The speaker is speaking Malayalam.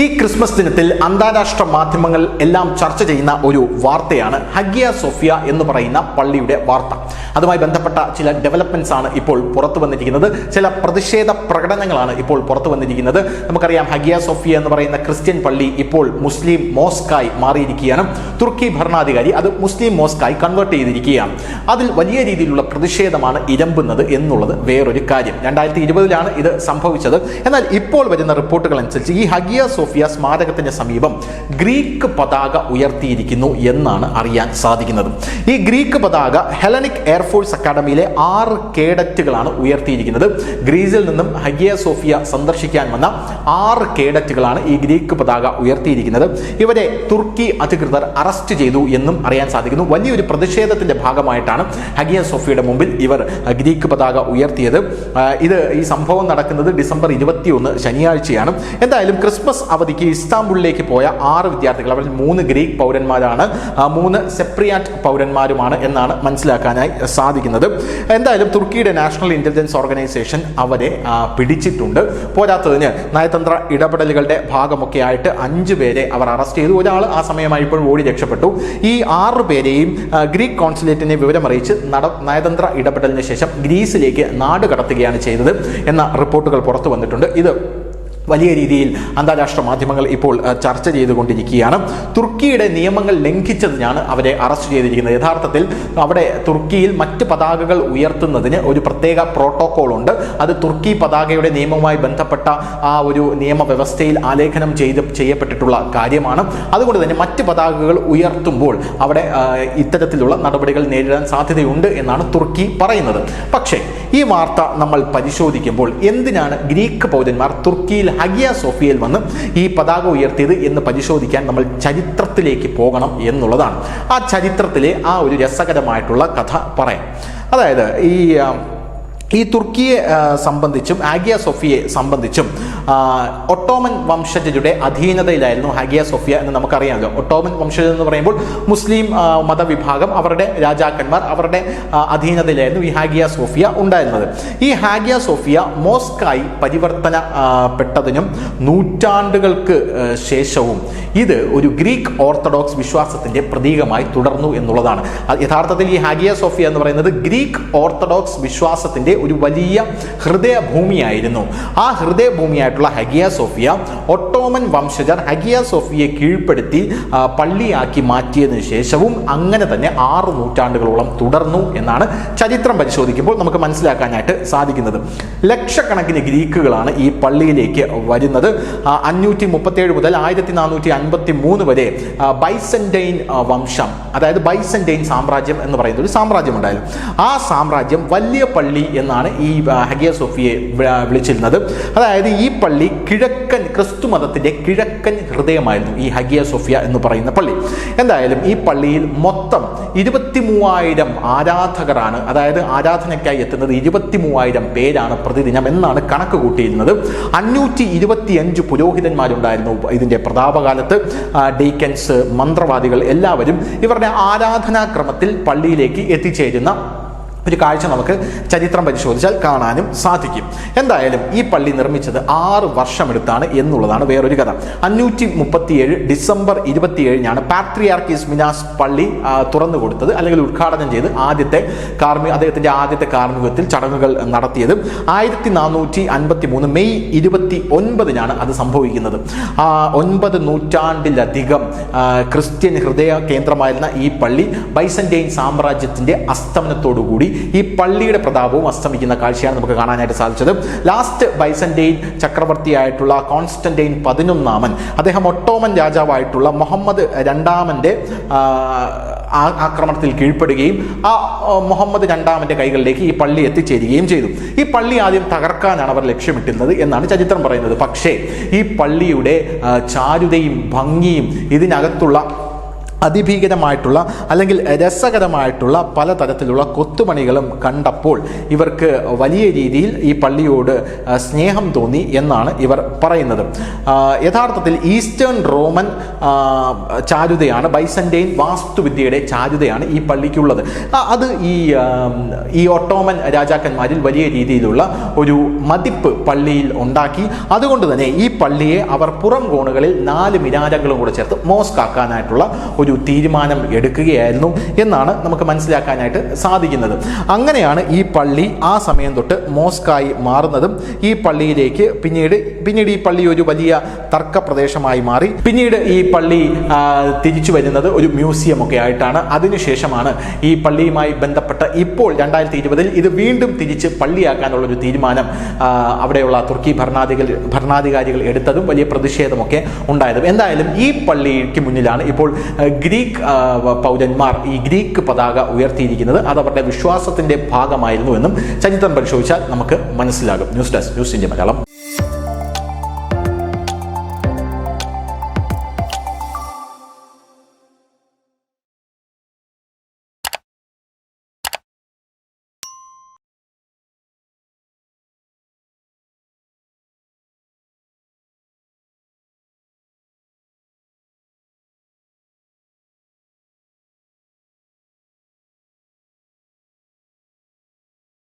ഈ ക്രിസ്മസ് ദിനത്തിൽ അന്താരാഷ്ട്ര മാധ്യമങ്ങൾ എല്ലാം ചർച്ച ചെയ്യുന്ന ഒരു വാർത്തയാണ് ഹഗിയ സോഫിയ എന്ന് പറയുന്ന പള്ളിയുടെ വാർത്ത. അതുമായി ബന്ധപ്പെട്ട ചില ഡെവലപ്മെന്റ്സ് ആണ് ഇപ്പോൾ പുറത്തു വന്നിരിക്കുന്നത്. ചില പ്രതിഷേധ പ്രകടനങ്ങളാണ് ഇപ്പോൾ പുറത്തു വന്നിരിക്കുന്നത്. നമുക്കറിയാം, ഹഗിയ സോഫിയ എന്ന് പറയുന്ന ക്രിസ്ത്യൻ പള്ളി ഇപ്പോൾ മുസ്ലിം മോസ്കായി മാറിയിരിക്കുകയാണ്. തുർക്കി ഭരണാധികാരി അത് മുസ്ലിം മോസ്കായി കൺവേർട്ട് ചെയ്തിരിക്കുകയാണ്. അതിൽ വലിയ രീതിയിലുള്ള പ്രതിഷേധമാണ് ഇരമ്പുന്നത് എന്നുള്ളത് വേറൊരു കാര്യം. 2020 ഇത് സംഭവിച്ചത്. എന്നാൽ ഇപ്പോൾ വരുന്ന റിപ്പോർട്ടുകൾ അനുസരിച്ച് ഈ ഹഗിയ സോഫിയ സ്മാരകത്തിന് സമീപം ഗ്രീക്ക് പതാക ഉയർത്തിയിരിക്കുന്നു എന്നാണ് അറിയാൻ സാധിക്കുന്നത്. ഈ ഗ്രീക്ക് പതാക ഹെലനിക് എയർഫോഴ്സ് അക്കാഡമിയിലെ 6 കേഡറ്റുകളാണ് ഉയർത്തിയിരിക്കുന്നത്. ഗ്രീസിൽ നിന്നും ഹഗിയ സോഫിയ സന്ദർശിക്കാൻ വന്ന 6 കേഡറ്റുകളാണ് ഈ ഗ്രീക്ക് പതാക ഉയർത്തിയിരിക്കുന്നത്. ഇവരെ തുർക്കി അധികൃതർ അറസ്റ്റ് ചെയ്തു എന്നും അറിയാൻ സാധിക്കുന്നു. വലിയൊരു പ്രതിഷേധത്തിന്റെ ഭാഗമായിട്ടാണ് ഹഗിയ സോഫിയയുടെ മുമ്പിൽ ഇവർ ഗ്രീക്ക് പതാക ഉയർത്തിയത്. ഈ സംഭവം നടക്കുന്നത് ഡിസംബർ 21 ശനിയാഴ്ചയാണ്. എന്തായാലും ക്രിസ്മസ് അവധിക്ക് ഇസ്താംബുളിലേക്ക് പോയ 6 വിദ്യാർത്ഥികൾ, അവരിൽ 3 ഗ്രീക്ക് പൗരന്മാരാണ്, 3 സെപ്രിയാറ്റ് പൗരന്മാരുമാണ് എന്നാണ് മനസ്സിലാക്കാനായി സാധിക്കുന്നത്. എന്തായാലും തുർക്കിയുടെ നാഷണൽ ഇന്റലിജൻസ് ഓർഗനൈസേഷൻ അവരെ പിടിച്ചിട്ടുണ്ട്. പോരാത്തതിന് നയതന്ത്ര ഇടപെടലുകളുടെ ഭാഗമൊക്കെ ആയിട്ട് 5 പേരെ അവർ അറസ്റ്റ് ചെയ്തു. ഒരാൾ ആ സമയമായി ഇപ്പോൾ ഓടി രക്ഷപ്പെട്ടു. ഈ 6 പേരെയും ഗ്രീക്ക് കോൺസുലേറ്റിനെ വിവരമറിയിച്ച് നയതന്ത്ര ഇടപെടലിന് ശേഷം ഗ്രീസിലേക്ക് നാട് കടത്തുകയാണ് ചെയ്തത് എന്ന റിപ്പോർട്ടുകൾ പുറത്തു വന്നിട്ടുണ്ട്. ഇത് വലിയ രീതിയിൽ അന്താരാഷ്ട്ര മാധ്യമങ്ങൾ ഇപ്പോൾ ചർച്ച ചെയ്തുകൊണ്ടിരിക്കുകയാണ്. തുർക്കിയുടെ നിയമങ്ങൾ ലംഘിച്ചതിനാണ് അവരെ അറസ്റ്റ് ചെയ്തിരിക്കുന്നത്. യഥാർത്ഥത്തിൽ അവിടെ തുർക്കിയിൽ മറ്റ് പതാകകൾ ഉയർത്തുന്നതിന് ഒരു പ്രത്യേക പ്രോട്ടോകോൾ ഉണ്ട്. അത് തുർക്കി പതാകയുടെ നിയമവുമായി ബന്ധപ്പെട്ട ആ ഒരു നിയമവ്യവസ്ഥയിൽ ആലേഖനം ചെയ്യപ്പെട്ടിട്ടുള്ള കാര്യമാണ്. അതുകൊണ്ട് തന്നെ മറ്റ് പതാകകൾ ഉയർത്തുമ്പോൾ അവിടെ ഇത്തരത്തിലുള്ള നടപടികൾ നേരിടാൻ സാധ്യതയുണ്ട് എന്നാണ് തുർക്കി പറയുന്നത്. പക്ഷേ ഈ വാർത്ത നമ്മൾ പരിശോധിക്കുമ്പോൾ എന്തിനാണ് ഗ്രീക്ക് പൗരന്മാർ തുർക്കിയിൽ ഹഗിയ സോഫിയയിൽ വന്ന് ഈ പതാക ഉയർത്തിയത് എന്ന് പരിശോധിക്കാൻ നമ്മൾ ചരിത്രത്തിലേക്ക് പോകണം എന്നുള്ളതാണ്. ആ ചരിത്രത്തിലെ ആ ഒരു രസകരമായിട്ടുള്ള കഥ പറയാം. അതായത് ഈ തുർക്കിയെ സംബന്ധിച്ചും ഹഗിയ സോഫിയയെ സംബന്ധിച്ചും ഒട്ടോമൻ വംശജരുടെ അധീനതയിലായിരുന്നു ഹഗിയ സോഫിയ എന്ന് നമുക്കറിയാമല്ലോ. ഒട്ടോമൻ വംശജർ എന്ന് പറയുമ്പോൾ മുസ്ലിം മതവിഭാഗം, അവരുടെ രാജാക്കന്മാർ, അവരുടെ അധീനതയിലായിരുന്നു ഈ ഹഗിയ സോഫിയ ഉണ്ടായിരുന്നത്. ഈ ഹഗിയ സോഫിയ മോസ്കായി പരിവർത്തനപ്പെട്ടതിനും നൂറ്റാണ്ടുകൾക്ക് ശേഷവും ഇത് ഒരു ഗ്രീക്ക് ഓർത്തഡോക്സ് വിശ്വാസത്തിന്റെ പ്രതീകമായി തുടർന്നു എന്നുള്ളതാണ്. യഥാർത്ഥത്തിൽ ഈ ഹഗിയ സോഫിയ എന്ന് പറയുന്നത് ഗ്രീക്ക് ഓർത്തഡോക്സ് വിശ്വാസത്തിന്റെ ഒരു വലിയ ഹൃദയഭൂമിയായിരുന്നു. ആ ഹൃദയഭൂമിയായിട്ടുള്ള ഹഗിയ സോഫിയ ഒട്ടോമൻ വംശജർ ഹഗിയ സോഫിയയെ കീഴ്പ്പെടുത്തി പള്ളിയാക്കി മാറ്റിയതിനു ശേഷവും അങ്ങനെ തന്നെ 6 നൂറ്റാണ്ടുകളോളം തുടർന്നു എന്നാണ് ചരിത്രം പരിശോധിക്കുമ്പോൾ നമുക്ക് മനസ്സിലാക്കാനായിട്ട് സാധിക്കുന്നത്. ലക്ഷക്കണക്കിന് ഗ്രീക്കുകളാണ് ഈ പള്ളിയിലേക്ക് വരുന്നത്. 537 മുതൽ 1453 വരെ ബൈസന്റൈൻ വംശം, അതായത് ബൈസന്റൈൻ സാമ്രാജ്യം എന്ന് പറയുന്ന ഒരു സാമ്രാജ്യം ഉണ്ടായിരുന്നു. ആ സാമ്രാജ്യം വലിയ പള്ളി എന്നാണ് ഈ ഹഗിയ സോഫിയെ വിളിച്ചിരുന്നത്. അതായത് ഈ പള്ളി കിഴക്കൻ ക്രിസ്തു മതത്തിന്റെ കിഴക്കൻ ഹൃദയമായിരുന്നു ഈ ഹഗിയ സോഫിയ എന്ന് പറയുന്ന പള്ളി. എന്തായാലും ഈ പള്ളിയിൽ മൊത്തം 23,000 ആരാധകരാണ്, അതായത് ആരാധനയ്ക്കായി എത്തുന്നത് 23,000 പേരാണ് പ്രതിദിനം എന്നാണ് കണക്ക് കൂട്ടിയിരുന്നത്. 525 പുരോഹിതന്മാരുണ്ടായിരുന്നു ഇതിന്റെ പ്രതാപകാലത്ത്. ഡീക്കൻസ്, മന്ത്രവാദികൾ എല്ലാവരും ഇവരുടെ ആരാധനാക്രമത്തിൽ പള്ളിയിലേക്ക് എത്തിച്ചേരുന്ന ഒരു കാഴ്ച നമുക്ക് ചരിത്രം പരിശോധിച്ചാൽ കാണാനും സാധിക്കും. എന്തായാലും ഈ പള്ളി നിർമ്മിച്ചത് 6 വർഷമെടുത്താണ് എന്നുള്ളതാണ് വേറൊരു കഥ. 537 ഡിസംബർ 27 പാട്രിയാർക്കീസ് മിനാസ് പള്ളി തുറന്നു കൊടുത്തത്, അല്ലെങ്കിൽ ഉദ്ഘാടനം ചെയ്ത് അദ്ദേഹത്തിന്റെ ആദ്യത്തെ കാർമ്മികത്തിൽ ചടങ്ങുകൾ നടത്തിയത്. 1453 മെയ് 29 അത് സംഭവിക്കുന്നത്. 9 നൂറ്റാണ്ടിലധികം ക്രിസ്ത്യൻ ഹൃദയ കേന്ദ്രമായിരുന്ന ഈ പള്ളി ബൈസന്റൈൻ സാമ്രാജ്യത്തിന്റെ അസ്തമനത്തോടുകൂടി ഈ പള്ളിയുടെ പ്രതാപവും അസ്തമിക്കുന്ന കാഴ്ചയാണ് നമുക്ക് കാണാനായിട്ട് സാധിച്ചത്. ലാസ്റ്റ് ബൈസന്റൈൻ ചക്രവർത്തിയായിട്ടുള്ള കോൺസ്റ്റന്റൈൻ 11 അദ്ദേഹം ഒട്ടോമൻ രാജാവായിട്ടുള്ള മുഹമ്മദ് 2 ആക്രമണത്തിൽ കീഴ്പ്പെടുകയും ആ മുഹമ്മദ് 2 കൈകളിലേക്ക് ഈ പള്ളി എത്തിച്ചേരുകയും ചെയ്തു. ഈ പള്ളി ആദ്യം തകർക്കാനാണ് അവർ ലക്ഷ്യമിട്ടിരുന്നത് എന്നാണ് ചരിത്രം പറയുന്നത്. പക്ഷേ ഈ പള്ളിയുടെ ചാരുതയും ഭംഗിയും ഇതിനകത്തുള്ള അതിഭീകരമായിട്ടുള്ള അല്ലെങ്കിൽ രസകരമായിട്ടുള്ള പലതരത്തിലുള്ള കൊത്തുപണികളും കണ്ടപ്പോൾ ഇവർക്ക് വലിയ രീതിയിൽ ഈ പള്ളിയോട് സ്നേഹം തോന്നി എന്നാണ് ഇവർ പറയുന്നത്. യഥാർത്ഥത്തിൽ ഈസ്റ്റേൺ റോമൻ ചാരുതയാണ്, ബൈസന്റൈൻ വാസ്തുവിദ്യയുടെ ചാരുതയാണ് ഈ പള്ളിക്കുള്ളത്. അത് ഈ ഒട്ടോമൻ രാജാക്കന്മാരിൽ വലിയ രീതിയിലുള്ള ഒരു മതിപ്പ് പള്ളിയിൽ ഉണ്ടാക്കി. അതുകൊണ്ട് തന്നെ ഈ പള്ളിയെ അവർ പുറം കോണുകളിൽ 4 മിനാരങ്ങളും കൂടെ ചേർത്ത് മോസ്ക് ആക്കാനായിട്ടുള്ള ഒരു തീരുമാനം എടുക്കുകയായിരുന്നു എന്നാണ് നമുക്ക് മനസ്സിലാക്കാനായിട്ട് സാധിക്കുന്നത്. അങ്ങനെയാണ് ഈ പള്ളി ആ സമയം തൊട്ട് മോസ്കായി മാറുന്നതും ഈ പള്ളിയിലേക്ക് പിന്നീട് ഈ പള്ളി ഒരു വലിയ തർക്ക പ്രദേശമായി മാറി. പിന്നീട് ഈ പള്ളി തിരിച്ചു വരുന്നത് ഒരു മ്യൂസിയം ഒക്കെ ആയിട്ടാണ്. അതിനുശേഷമാണ് ഈ പള്ളിയുമായി ബന്ധപ്പെട്ട ഇപ്പോൾ 2020 ഇത് വീണ്ടും തിരിച്ച് പള്ളിയാക്കാനുള്ളൊരു തീരുമാനം അവിടെയുള്ള തുർക്കി ഭരണാധികാരികൾ എടുത്തതും വലിയ പ്രതിഷേധമൊക്കെ ഉണ്ടായതും. എന്തായാലും ഈ പള്ളിക്ക് മുന്നിലാണ് ഇപ്പോൾ ഗ്രീക്ക് പൗരന്മാർ ഈ ഗ്രീക്ക് പതാക ഉയർത്തിയിരിക്കുന്നത്. അത് അവരുടെ വിശ്വാസത്തിന്റെ ഭാഗമായിരുന്നു എന്നും ചരിത്രം പരിശോധിച്ചാൽ നമുക്ക് മനസ്സിലാകും. News desk, news India Malayalam.